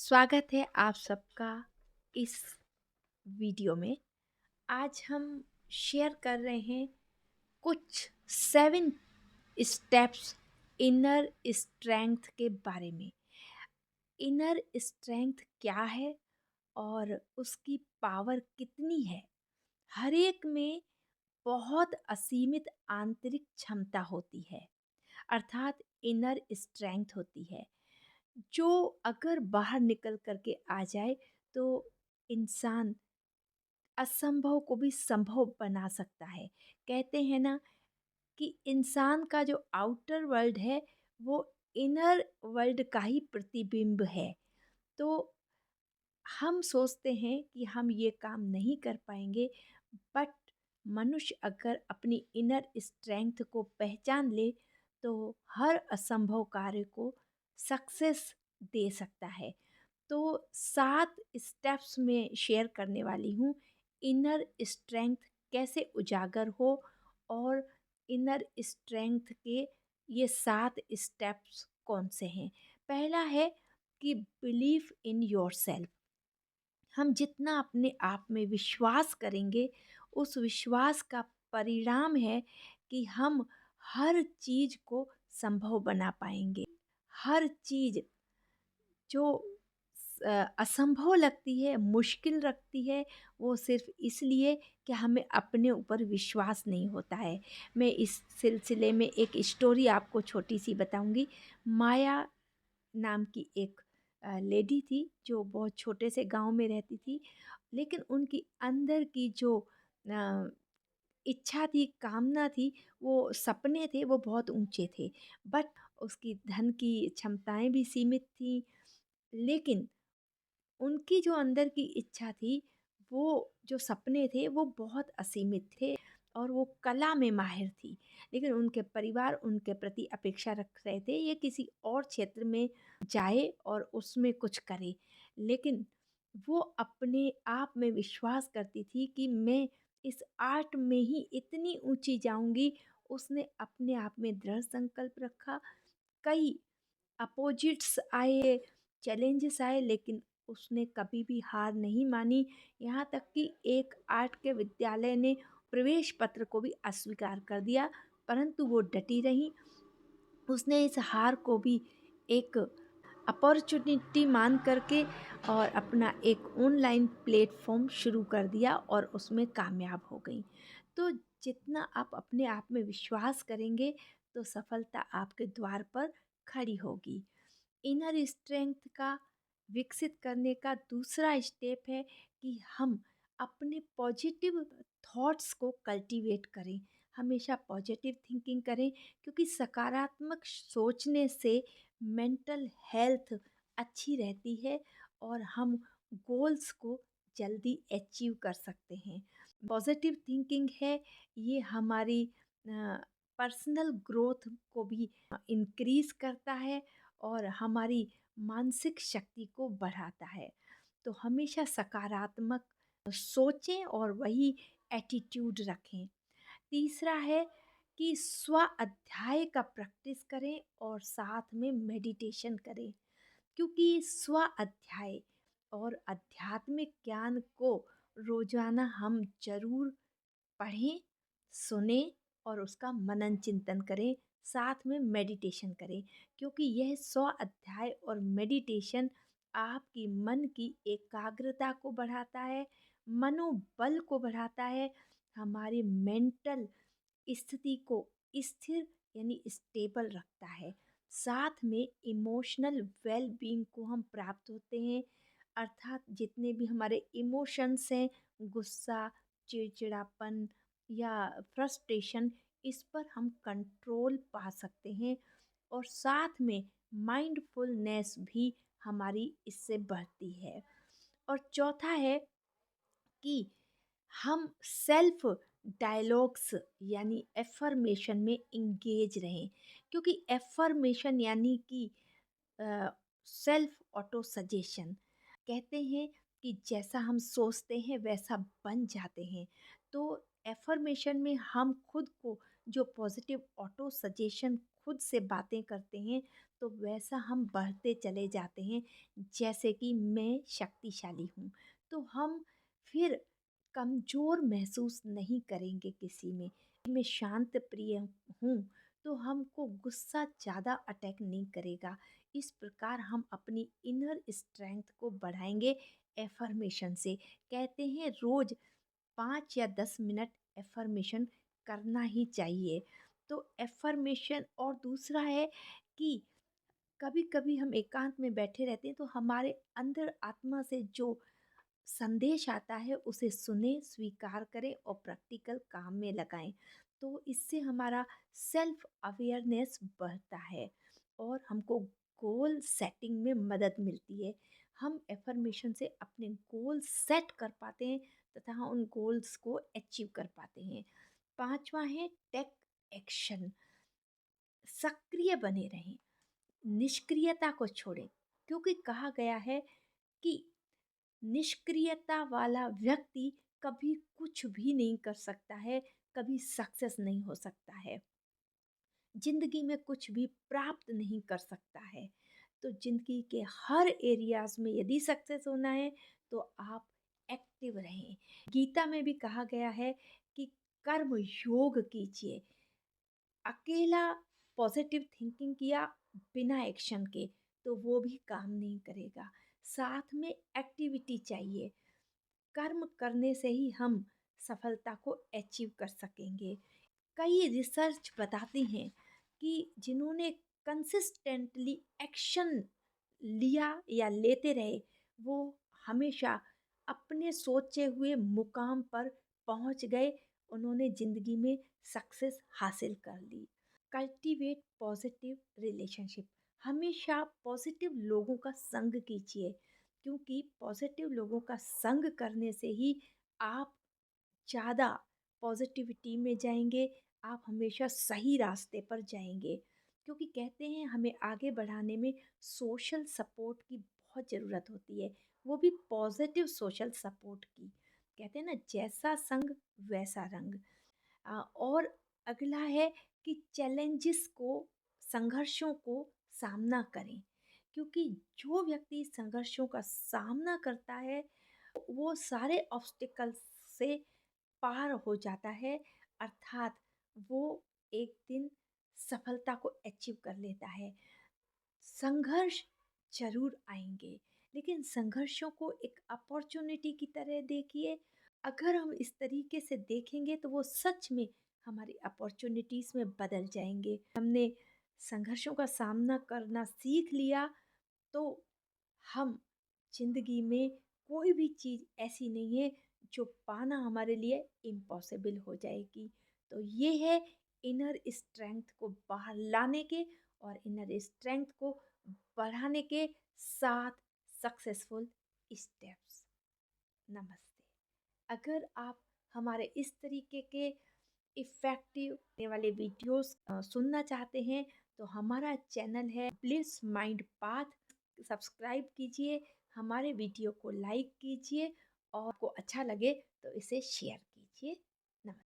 स्वागत है आप सबका इस वीडियो में। आज हम शेयर कर रहे हैं कुछ 7 स्टेप्स इनर स्ट्रेंथ के बारे में। इनर स्ट्रेंथ क्या है और उसकी पावर कितनी है? हर एक में बहुत असीमित आंतरिक क्षमता होती है, अर्थात इनर स्ट्रेंथ होती है, जो अगर बाहर निकल कर के आ जाए तो इंसान असंभव को भी संभव बना सकता है। कहते हैं ना कि इंसान का जो आउटर वर्ल्ड है वो इनर वर्ल्ड का ही प्रतिबिंब है। तो हम सोचते हैं कि हम ये काम नहीं कर पाएंगे, बट मनुष्य अगर अपनी इनर स्ट्रेंथ को पहचान ले तो हर असंभव कार्य को सक्सेस दे सकता है। तो 7 स्टेप्स में शेयर करने वाली हूँ, इनर स्ट्रेंथ कैसे उजागर हो और इनर स्ट्रेंथ के ये 7 स्टेप्स कौन से हैं। पहला है कि बिलीव इन योरसेल्फ। हम जितना अपने आप में विश्वास करेंगे, उस विश्वास का परिणाम है कि हम हर चीज़ को संभव बना पाएंगे। हर चीज़ जो असंभव लगती है, मुश्किल लगती है, वो सिर्फ़ इसलिए कि हमें अपने ऊपर विश्वास नहीं होता है। मैं इस सिलसिले में एक स्टोरी आपको छोटी-सी बताऊँगी। माया नाम की एक लेडी थी जो बहुत छोटे से गाँव में रहती थी, लेकिन उनकी अंदर की जो अ, इच्छा थी, कामना थी, वो सपने थे, वो बहुत ऊँचे थे। बट उसकी धन की क्षमताएँ भी सीमित थीं, लेकिन उनकी जो अंदर की इच्छा थी, वो जो सपने थे वो बहुत असीमित थे और वो कला में माहिर थी। लेकिन उनके परिवार उनके प्रति अपेक्षा रख रहे थे ये किसी और क्षेत्र में जाए और उसमें कुछ करे। लेकिन वो अपने आप में विश्वास करती थी कि मैं इस आर्ट में ही इतनी ऊँची जाऊँगी। उसने अपने आप में दृढ़ संकल्प रखा। कई अपोजिट्स आए, चैलेंजेस आए, लेकिन उसने कभी भी हार नहीं मानी। यहाँ तक कि एक आर्ट के विद्यालय ने प्रवेश पत्र को भी अस्वीकार कर दिया, परंतु वो डटी रहीं। उसने इस हार को भी एक अपॉर्चुनिटी मान करके और अपना एक ऑनलाइन प्लेटफॉर्म शुरू कर दिया और उसमें कामयाब हो गई। तो जितना आप अपने आप में विश्वास करेंगे तो सफलता आपके द्वार पर खड़ी होगी। इनर स्ट्रेंथ का विकसित करने का दूसरा स्टेप है कि हम अपने पॉजिटिव थॉट्स को कल्टीवेट करें। हमेशा पॉजिटिव थिंकिंग करें, क्योंकि सकारात्मक सोचने से मेंटल हेल्थ अच्छी रहती है और हम गोल्स को जल्दी अचीव कर सकते हैं। पॉजिटिव थिंकिंग है, ये हमारी पर्सनल ग्रोथ को भी इंक्रीज करता है और हमारी मानसिक शक्ति को बढ़ाता है। तो हमेशा सकारात्मक सोचें और वही एटीट्यूड रखें। तीसरा है कि स्व अध्याय का प्रैक्टिस करें और साथ में मेडिटेशन करें, क्योंकि स्व अध्याय और आध्यात्मिक ज्ञान को रोजाना हम जरूर पढ़ें, सुने और उसका मनन चिंतन करें, साथ में मेडिटेशन करें। क्योंकि यह 100 अध्याय और मेडिटेशन आपकी मन की एकाग्रता को बढ़ाता है, मनोबल को बढ़ाता है, हमारी मेंटल स्थिति को स्थिर यानी स्टेबल रखता है। साथ में इमोशनल वेल बीइंग को हम प्राप्त होते हैं, अर्थात जितने भी हमारे इमोशंस हैं, गुस्सा, चिड़चिड़ापन या फ्रस्ट्रेशन, इस पर हम कंट्रोल पा सकते हैं और साथ में माइंडफुलनेस भी हमारी इससे बढ़ती है। और चौथा है कि हम सेल्फ डायलॉग्स यानी एफर्मेशन में इंगेज रहें, क्योंकि एफर्मेशन यानी कि सेल्फ ऑटो सजेशन। कहते हैं कि जैसा हम सोचते हैं वैसा बन जाते हैं। तो एफर्मेशन में हम खुद को जो पॉजिटिव ऑटो सजेशन खुद से बातें करते हैं तो वैसा हम बढ़ते चले जाते हैं। जैसे कि मैं शक्तिशाली हूँ, तो हम फिर कमज़ोर महसूस नहीं करेंगे किसी में। मैं शांत प्रिय हूँ, तो हमको गुस्सा ज़्यादा अटैक नहीं करेगा। इस प्रकार हम अपनी इनर स्ट्रेंथ को बढ़ाएंगे एफर्मेशन से। कहते हैं रोज़ 5 या 10 मिनट एफर्मेशन करना ही चाहिए। तो एफर्मेशन, और दूसरा है कि कभी कभी हम एकांत में बैठे रहते हैं तो हमारे अंदर आत्मा से जो संदेश आता है उसे सुने, स्वीकार करें और प्रैक्टिकल काम में लगाएं। तो इससे हमारा सेल्फ अवेयरनेस बढ़ता है और हमको गोल सेटिंग में मदद मिलती है। हम एफर्मेशन से अपने गोल सेट कर पाते हैं तथा उन गोल्स को अचीव कर पाते हैं। पांचवा है टेक एक्शन। सक्रिय बने रहें, निष्क्रियता को छोड़ें, क्योंकि कहा गया है कि निष्क्रियता वाला व्यक्ति कभी कुछ भी नहीं कर सकता है, कभी सक्सेस नहीं हो सकता है, जिंदगी में कुछ भी प्राप्त नहीं कर सकता है। तो जिंदगी के हर एरियाज में यदि सक्सेस होना है तो आप एक्टिव रहें। गीता में भी कहा गया है कि कर्म योग कीजिए। अकेला पॉजिटिव थिंकिंग किया बिना एक्शन के तो वो भी काम नहीं करेगा। साथ में एक्टिविटी चाहिए। कर्म करने से ही हम सफलता को अचीव कर सकेंगे। कई रिसर्च बताती हैं कि जिन्होंने कंसिस्टेंटली एक्शन लिया या लेते रहे वो हमेशा अपने सोचे हुए मुकाम पर पहुंच गए। उन्होंने ज़िंदगी में सक्सेस हासिल कर ली। Cultivate positive relationship. हमेशा पॉजिटिव लोगों का संग कीजिए, क्योंकि पॉजिटिव लोगों का संग करने से ही आप ज़्यादा पॉजिटिविटी में जाएंगे, आप हमेशा सही रास्ते पर जाएंगे। क्योंकि कहते हैं हमें आगे बढ़ाने में सोशल सपोर्ट की बहुत ज़रूरत होती है, वो भी पॉजिटिव सोशल सपोर्ट की। कहते हैं ना, जैसा संग वैसा रंग। और अगला है कि चैलेंजेस को, संघर्षों को सामना करें, क्योंकि जो व्यक्ति संघर्षों का सामना करता है वो सारे ऑब्स्टिकल्स से पार हो जाता है, अर्थात वो एक दिन सफलता को अचीव कर लेता है। संघर्ष जरूर आएंगे, लेकिन संघर्षों को एक अपॉर्चुनिटी की तरह देखिए। अगर हम इस तरीके से देखेंगे तो वो सच में हमारी अपॉर्चुनिटीज़ में बदल जाएंगे। हमने संघर्षों का सामना करना सीख लिया तो हम जिंदगी में कोई भी चीज़ ऐसी नहीं है जो पाना हमारे लिए इम्पॉसिबल हो जाएगी। तो ये है इनर स्ट्रेंथ को बाहर लाने के और इनर स्ट्रेंथ को बढ़ाने के 7 सक्सेसफुल स्टेप्स। नमस्ते। अगर आप हमारे इस तरीके के इफ़ेक्टिव वाले वीडियोस सुनना चाहते हैं तो हमारा चैनल है ब्लिस माइंड पाथ। सब्सक्राइब कीजिए, हमारे वीडियो को लाइक कीजिए और आपको अच्छा लगे तो इसे शेयर कीजिए।